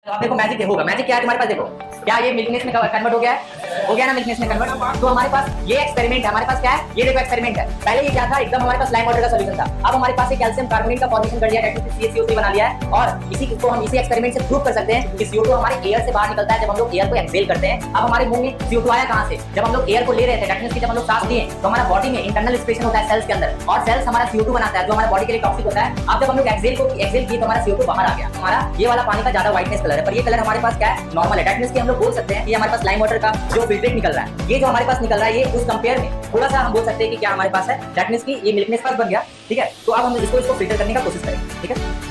तो आप देखो मैजिक होगा। मैजिक क्या है तुम्हारे पास, देखो क्या ये मिल्कनेस में कन्वर्ट हो गया है, हो गया ना मिल्कनेस में कन्वर्ट। तो हमारे पास ये एक्सपेरिमेंट है, हमारे पास क्या है, ये देखो एक्सपेरिमेंट है। पहले ये क्या था, एकदम हमारे पास लाइम वाटर का सॉल्यूशन था। अब हमारे पास कैल्शियम कार्बोनेट का फॉर्मेशन कर दिया, CaCO3 बना लिया है। और इसी को हम इसी एक्सपेरिमेंट से प्रूव कर सकते हैं कि CO2 हमारे एयर से बाहर निकलता है जब हम लोग एयर को एक्सहेल करते हैं। अब हमारे मुंह में CO2 आया कहां से, जब हम लोग एयर को ले रहे थे, दैट मींस कि जब हम लोग सांस लिए तो हमारा बॉडी में इंटरनल रिस्पिरेशन होता है सेल्स के अंदर, और सेल्स हमारा CO2 बनाता है जो हमारे बॉडी के लिए टॉक्सिक होता है। अब जब हम लोग एक्सहेल किए तो हमारा CO2 बाहर आ गया। हमारा ये वाला पानी का ज्यादा व्हाइटनेस कलर है, पर ये कलर हमारे पास क्या है, नॉर्मल है। दैट मींस कि हम लोग बोल सकते हैं कि हमारे पास लाइम वाटर का जो फिल्ट्रेट निकल रहा है, ये जो हमारे पास निकल रहा है, ये उस कंपेयर में थोड़ा सा हम बोल सकते हैं कि क्या हमारे पास है। दैट मींस कि ये मिल्कनेस पास बन गया, ठीक है। तो अब हम इसको फिल्टर करने का कोशिश करेंगे, ठीक है।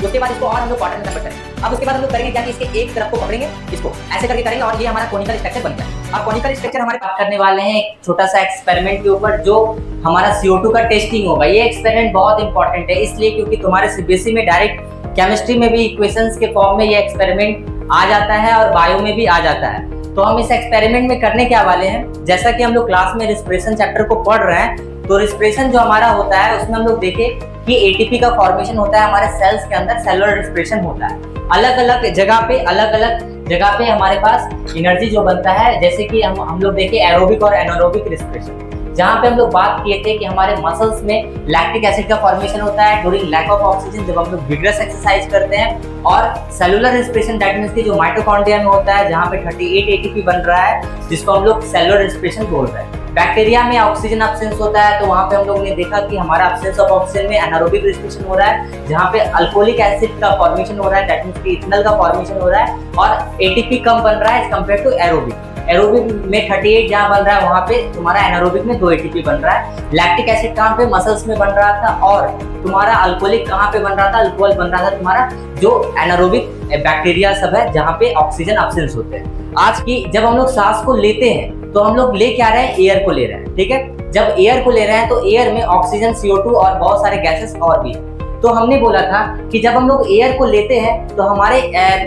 उसके बाद इसको और हम लोग वाटर में कन्वर्ट करेंगे। अब उसके बाद हम लोग करेंगे क्या कि इसके एक तरफ को पकड़ेंगे, इसको ऐसे करके करेंगे और ये हमारा कोनिकल स्ट्रक्चर बन गया। अब कोनिकल स्ट्रक्चर हमारे बात करने वाले हैं एक छोटा सा एक्सपेरिमेंट के ऊपर जो हमारा CO2 का टेस्टिंग होगा। ये एक्सपेरिमेंट बहुत इंपॉर्टेंट है इसलिए क्योंकि तुम्हारे CBSE में डायरेक्ट केमिस्ट्री में भी इक्वेशंस के फॉर्म में ये एक्सपेरिमेंट आ जाता है और बायो में भी आ जाता है। तो हम इस एक्सपेरिमेंट में करने क्या वाले हैं, जैसा कि हम लोग क्लास में रिस्पिरेशन चैप्टर को पढ़ रहे हैं, तो रिस्पिरेशन जो हमारा होता है उसमें हम लोग देखें कि ATP का फॉर्मेशन होता है हमारे सेल्स के अंदर, सेलुलर रिस्पिरेशन होता है। अलग अलग जगह पे हमारे पास एनर्जी जो बनता है, जैसे कि हम लोग देखें एरोबिक और एनारोबिक रिस्पिरेशन, जहाँ पे हम लोग बात किए थे कि हमारे मसल्स में लैक्टिक एसिड का फॉर्मेशन होता है ड्यूरिंग लैक ऑफ ऑक्सीजन जब हम लोग विग्रस एक्सरसाइज करते हैं। और सेलुलर रिस्पिरेशन दैट मींस कि जो माइटोकॉन्ड्रिया में होता है जहाँ पे 38 ATP बन रहा है, जिसको हम लोग सेलुलर रिस्पिरेशन बोल रहे हैं। बैक्टीरिया में ऑक्सीजन एब्सेंस होता है, तो वहाँ पे हम लोग ने देखा कि हमारा एब्सेंस ऑफ ऑक्सीजन में एनारोबिक रिस्पिरेशन हो रहा है, जहाँ पे अल्कोहलिक एसिड का फॉर्मेशन हो रहा है, दैट मींस कि इथेनॉल का फॉर्मेशन हो रहा है, और ATP कम बन रहा है as compare to aerobic. Aerobic में 38 जहाँ बन रहा है वहाँ पे तुम्हारा एनारोबिक में 2 ATP बन रहा है। लैक्टिक एसिड कहाँ पे, मसल्स में बन रहा था, और तुम्हारा अल्कोहलिक कहाँ पे बन रहा था, अल्कोहल बन रहा था तुम्हारा जो एनारोबिक बैक्टीरिया सब है जहाँ पे ऑक्सीजन एब्सेंस होते हैं। आज की जब हम लोग सांस को लेते हैं तो हम लोग ले क्या रहे हैं, एयर को ले रहे हैं, ठीक है। जब एयर को ले रहे हैं तो एयर में ऑक्सीजन, CO2 और बहुत सारे गैसेस और भी है। तो हमने बोला था कि जब हम लोग एयर को लेते हैं तो हमारे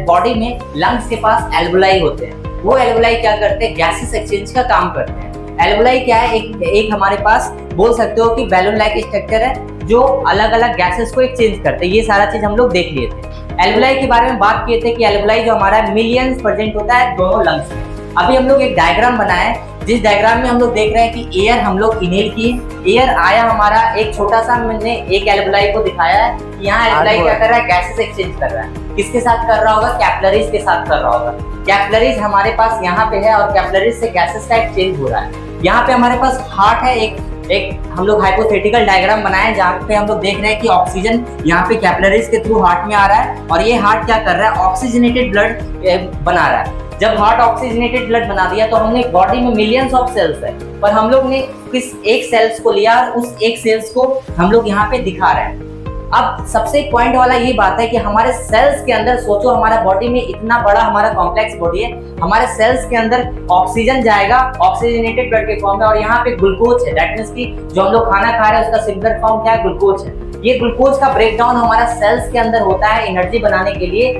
बॉडी में लंग्स के पास एल्वोलाई होते हैं। वो एल्वोलाई क्या करते हैं, गैसेस एक्सचेंज का काम करते हैं। एल्वोलाई क्या है, एक हमारे पास बोल सकते हो कि बैलून लाइक स्ट्रक्चर है जो अलग अलग गैसेस को एक्सचेंज करते हैं। ये सारा चीज हम लोग देख लिए थे। एल्वोलाई के बारे में बात किए थे कि एल्वोलाई जो हमारा मिलियंस प्रेजेंट होता है दोनों लंग्स में। अभी हम लोग एक डायग्राम बनाए जिस डायग्राम में हम लोग देख रहे हैं कि एयर हम लोग इनहेल किए, एयर आया हमारा, एक छोटा सा मैंने एक एल्वोलाई को दिखाया है कि यहाँ एल्वोलाई क्या कर रहा है, गैसेस एक्सचेंज कर रहा है। किसके साथ कर रहा होगा, कैपिलरीज के साथ कर रहा होगा। कैपिलरीज हमारे पास यहाँ पे है और कैपिलरीज से गैसेस का एक्सचेंज हो रहा है। यहाँ पे हमारे पास हार्ट है, एक हम लोग हाइपोथेटिकल डायग्राम बनाए जहाँ पे हम लोग देख रहे हैं कि ऑक्सीजन यहाँ पे कैपिलरीज के थ्रू हार्ट में आ रहा है, और ये हार्ट क्या कर रहा है, ऑक्सीजनेटेड ब्लड बना रहा है। जब हार्ट ऑक्सीजनेटेड ब्लड बना दिया तो हमने बॉडी में मिलियंस ऑफ सेल्स है, पर हम लोग ने किस एक सेल्स को लिया और उस एक सेल्स को हम लोग यहाँ पे दिखा रहे हैं। अब सबसे पॉइंट वाला ये बात है कि हमारे सेल्स के अंदर सोचो, हमारा बॉडी में इतना बड़ा हमारा कॉम्प्लेक्स बॉडी है, हमारे सेल्स के अंदर ऑक्सीजन जाएगा ऑक्सीजनेटेड ब्लड के फॉर्म में, और यहाँ पे ग्लूकोज है। दैट मींस कि जो हम लोग खाना खा रहे हैं उसका सिंपल फॉर्म क्या है, ग्लूकोज है। ये ग्लूकोज का ब्रेकडाउन हमारा सेल्स के अंदर होता है एनर्जी बनाने के लिए,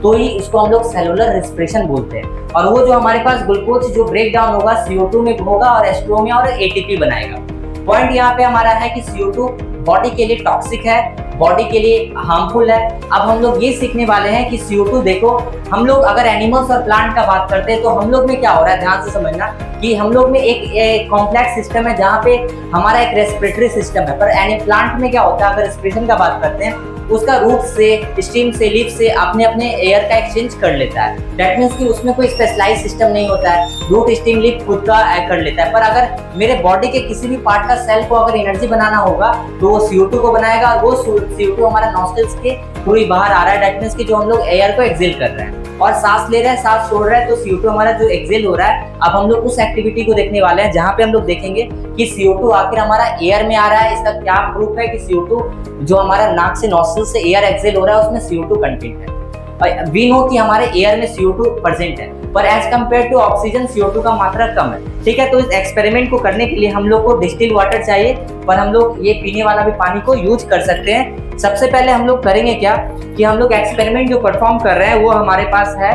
तो ही इसको हम लोग सेलुलर रिस्पिरेशन बोलते हैं। और वो जो हमारे पास ग्लूकोज जो ब्रेक डाउन होगा CO2 में होगा और H2O में, और ATP बनाएगा। पॉइंट यहाँ पे हमारा है कि CO2 बॉडी के लिए टॉक्सिक है, बॉडी के लिए हार्मफुल है। अब हम लोग ये सीखने वाले हैं कि CO2 देखो, हम लोग अगर एनिमल्स और प्लांट का बात करते हैं तो हम लोग में क्या हो रहा है, ध्यान से समझना कि हम लोग में एक कॉम्प्लेक्स सिस्टम है जहाँ पे हमारा एक रेस्पिरेटरी सिस्टम है, पर प्लांट में क्या होता है, अगर रेस्पिरेशन का बात करते हैं उसका रूट से, स्टीम से, लीफ से अपने एयर का एक्सचेंज कर लेता है। दैट मींस कि उसमें कोई स्पेशलाइज सिस्टम नहीं होता है, रूट, स्टीम, लीफ खुद का कर लेता है। पर अगर मेरे बॉडी के किसी भी पार्ट का सेल को अगर एनर्जी बनाना होगा तो वो CO2 को बनाएगा, और वो CO2 हमारा नॉस्ट्रल्स के थ्रू ही बाहर आ रहा है। दैट मींस कि जो हम लोग एयर को एक्सहेल कर रहे हैं और सांस ले रहे हैं, सांस छोड़ रहे हैं, तो CO2 हमारा जो एक्सहेल हो रहा है। अब हम लोग उस एक्टिविटी को देखने वाले हैं जहाँ पे हम लोग देखेंगे कि CO2 आखिर हमारा एयर में आ रहा है। इसका क्या प्रूफ है कि CO2 जो हमारा नाक से, नॉस्ट्रल से एयर एक्सहेल हो रहा है उसमें CO2 कंटेंट है। और वी नो कि हमारे एयर में CO2 प्रेजेंट है, पर as compare to oxygen CO2 का मात्रा कम है, ठीक है। तो इस एक्सपेरिमेंट को करने के लिए हम लोग को डिस्टिल वाटर चाहिए, पर हम लोग ये पीने वाला भी पानी को यूज कर सकते हैं। सबसे पहले हम लोग करेंगे क्या कि हम लोग एक्सपेरिमेंट जो परफॉर्म कर रहे हैं वो हमारे पास है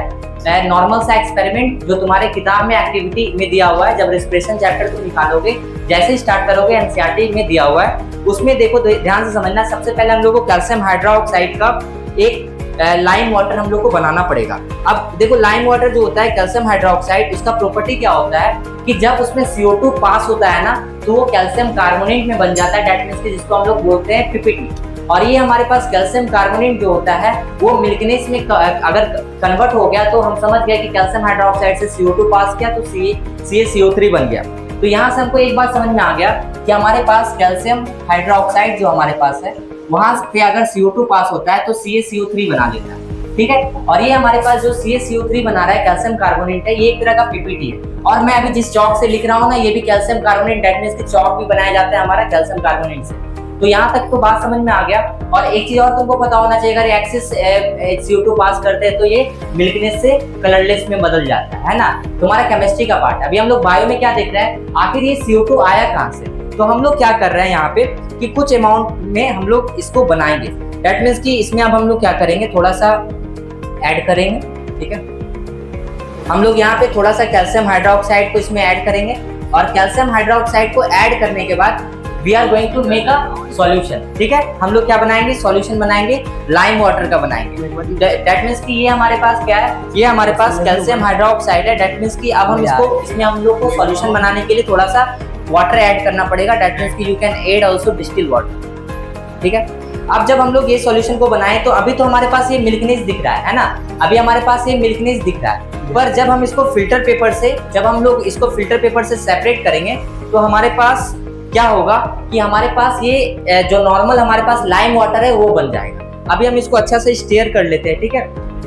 नॉर्मल सा एक्सपेरिमेंट जो तुम्हारे किताब में एक्टिविटी में दिया हुआ है। जब रिस्पिरेशन चैप्टर तुम निकालोगे, जैसे ही स्टार्ट करोगे, NCERT में दिया हुआ है, उसमें देखो ध्यान से समझना। सबसे पहले हम लोग को कैल्शियम हाइड्रोक्साइड का एक लाइम वाटर हम लोग को बनाना पड़ेगा। अब देखो लाइम वाटर जो होता है कैल्शियम हाइड्रोक्साइड, उसका प्रॉपर्टी क्या होता है कि जब उसमें CO2 पास होता है ना तो वो कैल्शियम कार्बोनेट में बन जाता है, डेट मींस कि जिसको हम लोग बोलते हैं PPT। और ये हमारे पास कैल्शियम कार्बोनेट जो होता है वो मिल्कनेस में अगर कन्वर्ट हो गया तो हम समझ गए कि कैल्शियम हाइड्रोक्साइड से CO2 पास किया तो CaCO3 बन गया। तो यहाँ से हमको एक बात समझ में आ गया कि हमारे पास कैल्शियम हाइड्रोक्साइड जो हमारे पास है वहां पे अगर CO2 पास होता है तो CaCO3 बना देता है, ठीक है। और ये हमारे पास जो CaCO3 बना रहा है कैल्शियम कार्बोनेट है, ये एक तरह का PPT है। और मैं अभी जिस चौक से लिख रहा हूँ ना ये भी कैल्शियम कार्बोनेट, डेट मींस कि चौक भी बनाया जाता है हमारा कैल्शियम कार्बोनेट से। तो यहाँ तक तो बात समझ में आ गया। और एक चीज और तुमको पता होना चाहिए, अगर एक्सिस CO2 पास करते हैं तो ये मिल्कनेस से कलरलेस में बदल जाता है ना। तुम्हारा केमिस्ट्री का पार्ट। अभी हम लोग बायो में क्या देख रहे हैं, आखिर ये CO2 आया कहाँ से। तो हम लोग क्या कर रहे हैं यहाँ पे कि कुछ अमाउंट में हम लोग इसको बनाएंगे, दैट मीन्स कि इसमें अब हम लोग क्या करेंगे, थोड़ा सा ऐड करेंगे, ठीक है। हम लोग यहाँ पे थोड़ा सा कैल्शियम हाइड्रोक्साइड को इसमें ऐड करेंगे और कैल्शियम हाइड्रोक्साइड को ऐड करने के बाद we are going to make a solution, ठीक है। हम लोग क्या बनाएंगे, सॉल्यूशन बनाएंगे, लाइम वाटर का बनाएंगे। दैट मीन्स कि ये हमारे पास क्या है, ये हमारे पास कैल्शियम हाइड्रोक्साइड है। दैट मीन्स कि अब हम इसमें हम लोग को सॉल्यूशन बनाने के लिए थोड़ा सा वाटर ऐड करना पड़ेगा। दैट मीन्स कि you can add also distil water, ठीक है। अब जब हम लोग ये सॉल्यूशन को बनाएं तो अभी तो हमारे पास ये मिल्कनेस दिख रहा है ना, अभी हमारे पास ये मिल्कनेस दिख रहा है। पर जब हम इसको फिल्टर पेपर से, जब हम लोग इसको फिल्टर पेपर से सेपरेट करेंगे तो हमारे पास क्या होगा कि हमारे पास ये जो नॉर्मल हमारे पास लाइम वाटर है वो बन जाएगा। अभी हम इसको अच्छा से स्टेयर कर लेते हैं, ठीक है।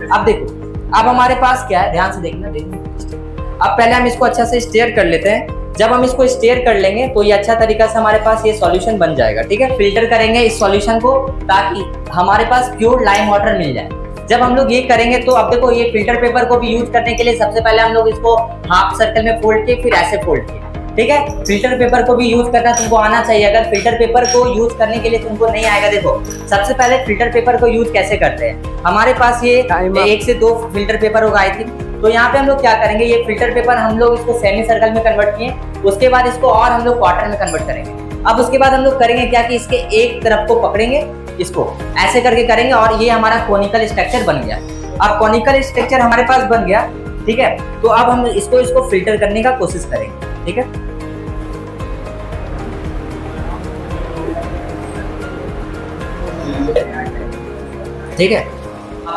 अब देखो, अब हमारे पास क्या है, ध्यान से देखना। अब पहले हम इसको अच्छा से स्टेयर कर लेते हैं। जब हम इसको स्टेयर कर लेंगे तो ये अच्छा तरीका से हमारे पास ये सॉल्यूशन बन जाएगा, ठीक है। फिल्टर करेंगे इस सॉल्यूशन को ताकि हमारे पास प्योर लाइम वाटर मिल जाए। जब हम लोग ये करेंगे तो अब देखो ये फिल्टर पेपर को भी यूज करने के लिए सबसे पहले हम लोग इसको हाफ सर्कल में फोल्ड किए, फिर ऐसे फोल्ड किए, ठीक है। फिल्टर पेपर को भी यूज करना तुमको आना चाहिए। अगर फिल्टर पेपर को यूज करने के लिए तुमको नहीं आएगा, देखो सबसे पहले फिल्टर पेपर को यूज कैसे करते हैं। हमारे पास ये 1 से 2 फिल्टर पेपर होगा आई थिंक। तो यहाँ पे हम लोग क्या करेंगे, ये फिल्टर पेपर हम लोग इसको सेमी सर्कल में कन्वर्ट किए, उसके बाद इसको और हम लोग क्वार्टर में कन्वर्ट करेंगे। अब उसके बाद हम लोग करेंगे क्या कि इसके एक तरफ को पकड़ेंगे, इसको ऐसे करके करेंगे और ये हमारा कोनिकल स्ट्रक्चर बन गया। अब कोनिकल स्ट्रक्चर हमारे पास बन गया, ठीक है। तो अब हम इसको फिल्टर करने का कोशिश करेंगे, ठीक है। ठीक है,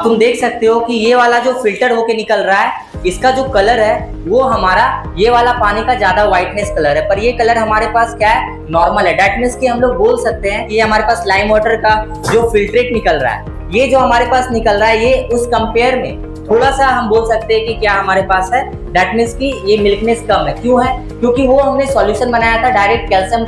तुम देख सकते हो कि ये वाला जो फिल्टर होके निकल रहा है इसका जो कलर है वो हमारा ये वाला पानी का ज्यादा व्हाइटनेस कलर है, पर ये कलर हमारे पास क्या है, नॉर्मल है। दैट मींस कि हम लोग बोल सकते हैं कि हमारे पास लाइम वाटर का जो फिल्ट्रेट निकल रहा है, ये जो हमारे पास निकल रहा है, ये उस कंपेयर में थोड़ा सा हम बोल सकते हैं कि क्या हमारे पास है, दैट मींस कि ये मिल्कनेस कम है। क्यों है, क्योंकि वो हमने सॉल्यूशन बनाया था डायरेक्ट कैल्शियम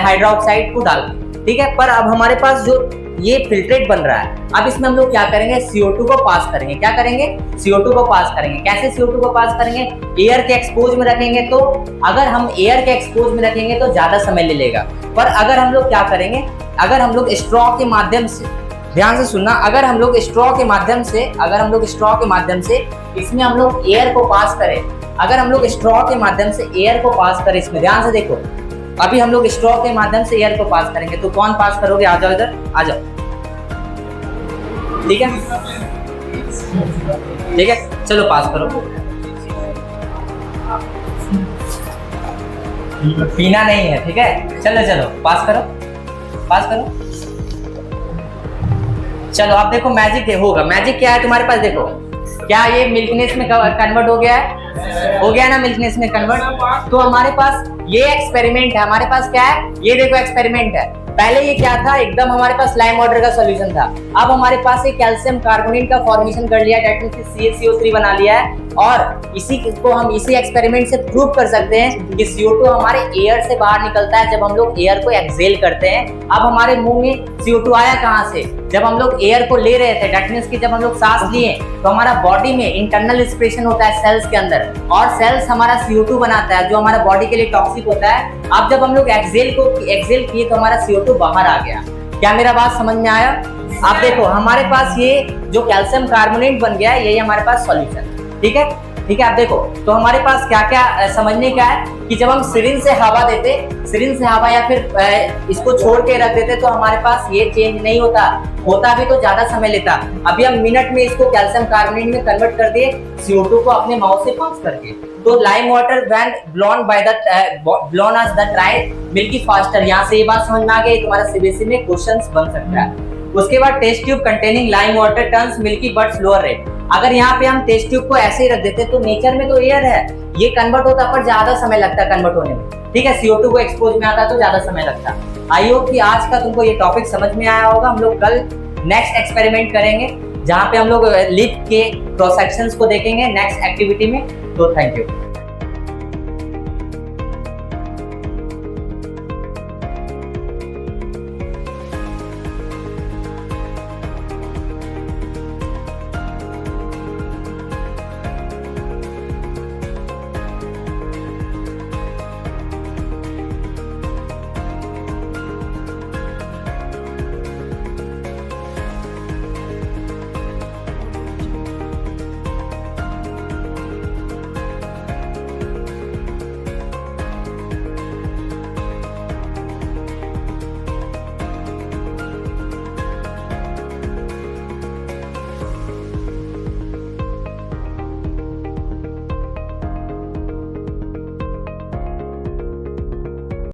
हाइड्रोक्साइड को डाल के, ठीक है। पर अब हमारे पास जो ये फिल्ट्रेट बन रहा है, अब इसमें हम लोग क्या करेंगे, CO2 को पास करेंगे। क्या करेंगे, CO2 को पास करेंगे। कैसे CO2 को पास करेंगे, एयर के एक्सपोज में रखेंगे। तो अगर हम एयर के एक्सपोज में रखेंगे तो ज्यादा समय ले लेगा, पर अगर हम लोग क्या करेंगे, अगर हम लोग स्ट्रॉ के माध्यम से, ध्यान से सुनना, अगर हम लोग स्ट्रॉ के माध्यम से इसमें हम लोग एयर को पास करें, अगर हम लोग स्ट्रॉ के माध्यम से एयर को पास करें, इसमें ध्यान से देखो, अभी हम लोग स्ट्रॉ के माध्यम से एयर को पास करेंगे, तो कौन पास करोगे, आ जाओ इधर, आ जाओ, ठीक है, ठीक है, चलो पास करो। पीना नहीं है, ठीक है, चलो चलो पास करो, पास करो। चलो अब देखो मैजिक होगा। मैजिक क्या है तुम्हारे पास, देखो क्या ये मिल्कनेस में कन्वर्ट हो गया है, हो गया ना मिल्कनेस में कन्वर्ट। तो हमारे पास ये एक्सपेरिमेंट है, हमारे पास क्या है, ये देखो एक्सपेरिमेंट है। पहले ये क्या था, एकदम हमारे पास लाइम वाटर का सॉल्यूशन था। अब हमारे पास ये कैल्शियम कार्बोनेट का फॉर्मेशन कर लिया, डेट मींस CaCO3 बना लिया है। और इसी को हम इसी एक्सपेरिमेंट से प्रूव कर सकते हैं कि CO2 हमारे एयर से बाहर निकलता है जब हम लोग एयर को एक्सहेल करते हैं। अब हमारे मुंह में CO2 आया कहाँ से, जब हम लोग एयर को ले रहे थे, डेट मींस कि जब हम लोग सांस लिए तो हमारा बॉडी में इंटरनल रिस्पिरेशन होता है सेल्स के अंदर, और सेल्स हमारा CO2 बनाता है जो हमारा बॉडी के लिए टॉक्सिक होता है। अब जब हम लोग एक्सहेल किए तो हमारा CO2 बाहर आ गया। क्या मेरा बात समझ में आया? आप देखो हमारे पास ये जो कैल्शियम कार्बोनेट बन गया है, यही हमारे पास सॉल्यूशन, ठीक है। ठीक है। आप देखो तो हमारे पास क्या क्या समझने का है कि जब हम सिरिंज से हवा देते, सिरिंज से हवा या फिर इसको छोड़ के रख देते तो हमारे पास ये चेंज नहीं होता भी तो ज्यादा समय लेता। अभी हम मिनट में इसको कैल्शियम कार्बोनेट में कन्वर्ट कर दिए CO2 को अपने माउथ से पंप करके। तो lime water when blown as the dry milky faster, यहाँ से ये बात समझ में आ गई, तुम्हारा सीबीएसई में क्वेश्चंस बन सकता है। उसके बाद test tube containing lime water turns milky but slower rate. अगर यहाँ पे हम टेस्ट ट्यूब को ऐसे ही रख देते तो नेचर में तो एयर है, ये कन्वर्ट होता पर ज्यादा समय लगता है कन्वर्ट होने में, ठीक है। CO2 को एक्सपोज में आता तो ज्यादा समय लगता। आई होप कि आज का तुमको ये टॉपिक समझ में आया होगा। हम लोग कल नेक्स्ट एक्सपेरिमेंट करेंगे जहाँ पे हम लोग लिप के क्रॉस सेक्शंस को देखेंगे नेक्स्ट एक्टिविटी में। तो थैंक यू।